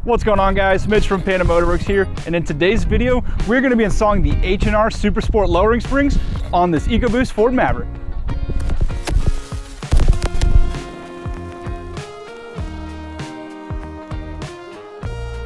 What's going on, guys? Mitch from Panda Motorworks here, and in today's video we're going to be installing the H&R Super Sport lowering springs on this EcoBoost Ford Maverick.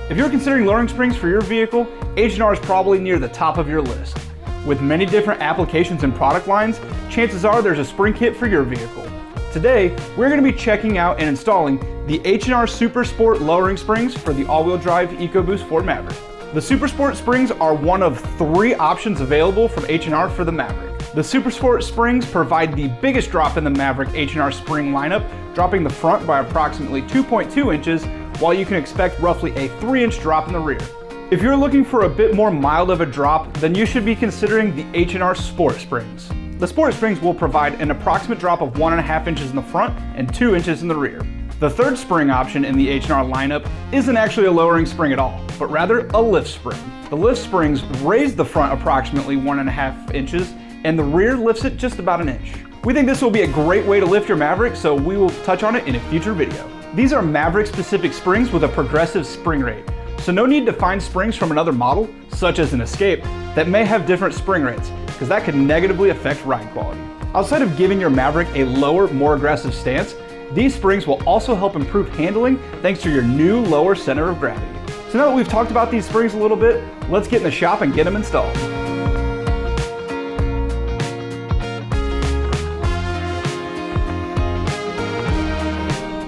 If you're considering lowering springs for your vehicle, H&R is probably near the top of your list. With many different applications and product lines, chances are there's a spring kit for your vehicle. Today, we're going to be checking out and installing the H&R Super Sport lowering springs for the all-wheel drive EcoBoost Ford Maverick. The Super Sport springs are one of 3 options available from H&R for the Maverick. The Super Sport springs provide the biggest drop in the Maverick H&R spring lineup, dropping the front by approximately 2.2 inches, while you can expect roughly a 3-inch drop in the rear. If you're looking for a bit more mild of a drop, then you should be considering the H&R Sport springs. The Sport springs will provide an approximate drop of 1.5 inches in the front and 2 inches in the rear. The third spring option in the H&R lineup isn't actually a lowering spring at all, but rather a lift spring. The lift springs raise the front approximately 1.5 inches and the rear lifts it just about 1 inch. We think this will be a great way to lift your Maverick, so we will touch on it in a future video. These are Maverick specific springs with a progressive spring rate, so no need to find springs from another model, such as an Escape, that may have different spring rates, because that could negatively affect ride quality. Outside of giving your Maverick a lower, more aggressive stance, these springs will also help improve handling thanks to your new lower center of gravity. So now that we've talked about these springs a little bit, let's get in the shop and get them installed.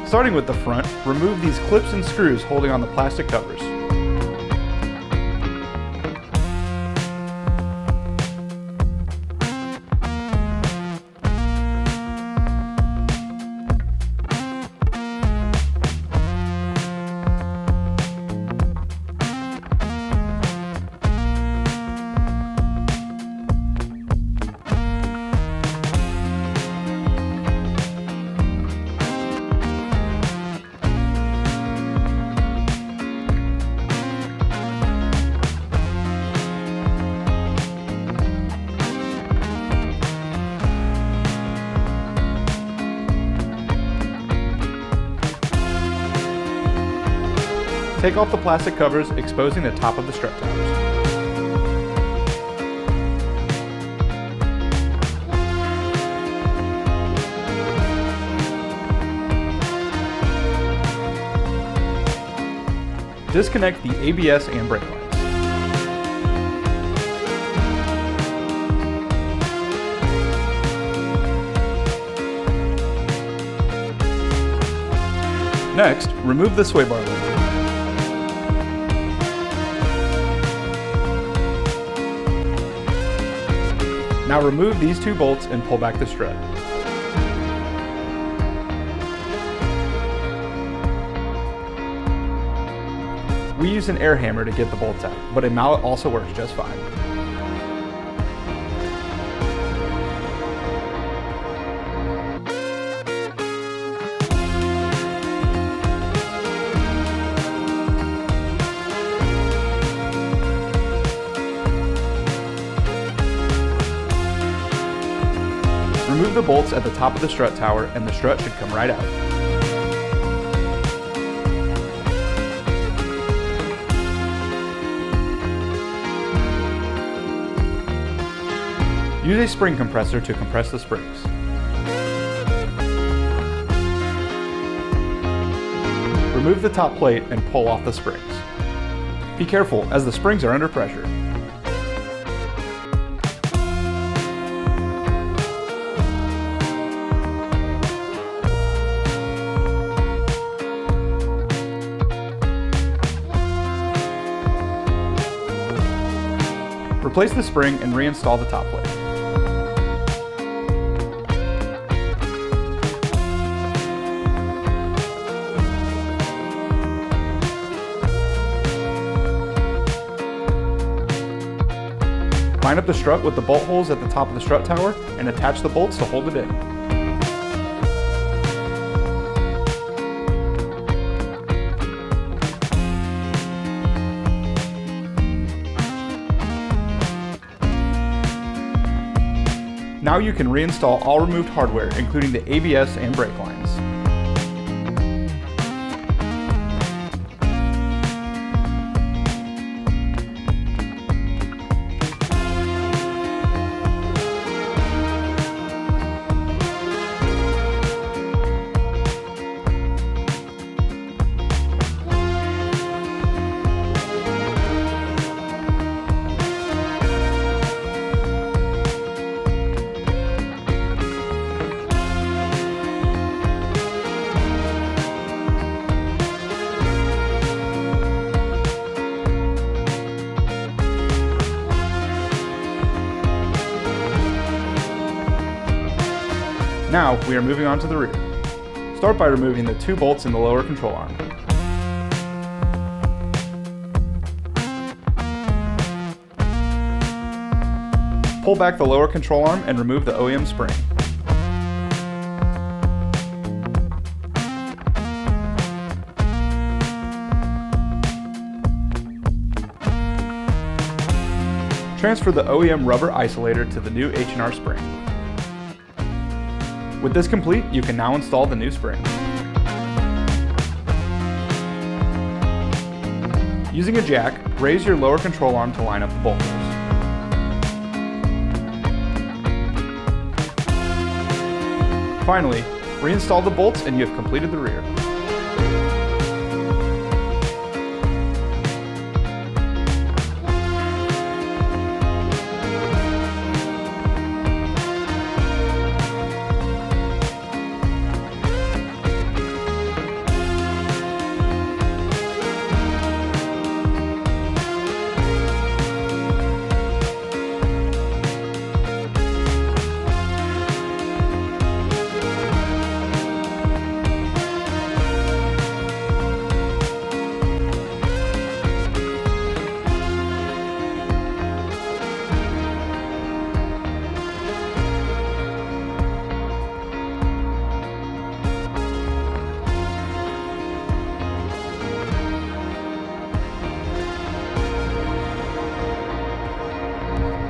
Starting with the front, remove these clips and screws holding on the plastic covers. Take off the plastic covers, exposing the top of the strut towers. Disconnect the ABS and brake lines. Next, remove the sway bar lid. Now remove these 2 bolts and pull back the strut. We use an air hammer to get the bolts out, but a mallet also works just fine. Remove the bolts at the top of the strut tower and the strut should come right out. Use a spring compressor to compress the springs. Remove the top plate and pull off the springs. Be careful as the springs are under pressure. Replace the spring and reinstall the top plate. Line up the strut with the bolt holes at the top of the strut tower and attach the bolts to hold it in. Now you can reinstall all removed hardware, including the ABS and brake lines. Now we are moving on to the rear. Start by removing the 2 bolts in the lower control arm. Pull back the lower control arm and remove the OEM spring. Transfer the OEM rubber isolator to the new H&R spring. With this complete, you can now install the new spring. Using a jack, raise your lower control arm to line up the bolt holes. Finally, reinstall the bolts and you have completed the rear.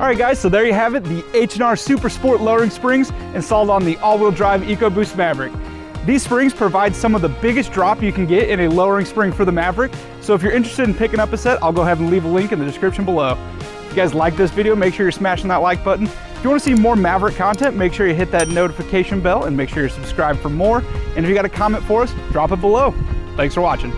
All right guys, so there you have it, the H&R Super Sport lowering springs installed on the all-wheel drive EcoBoost Maverick. These springs provide some of the biggest drop you can get in a lowering spring for the Maverick. So if you're interested in picking up a set, I'll go ahead and leave a link in the description below. If you guys like this video, make sure you're smashing that like button. If you want to see more Maverick content, make sure you hit that notification bell and make sure you're subscribed for more. And if you got a comment for us, drop it below. Thanks for watching.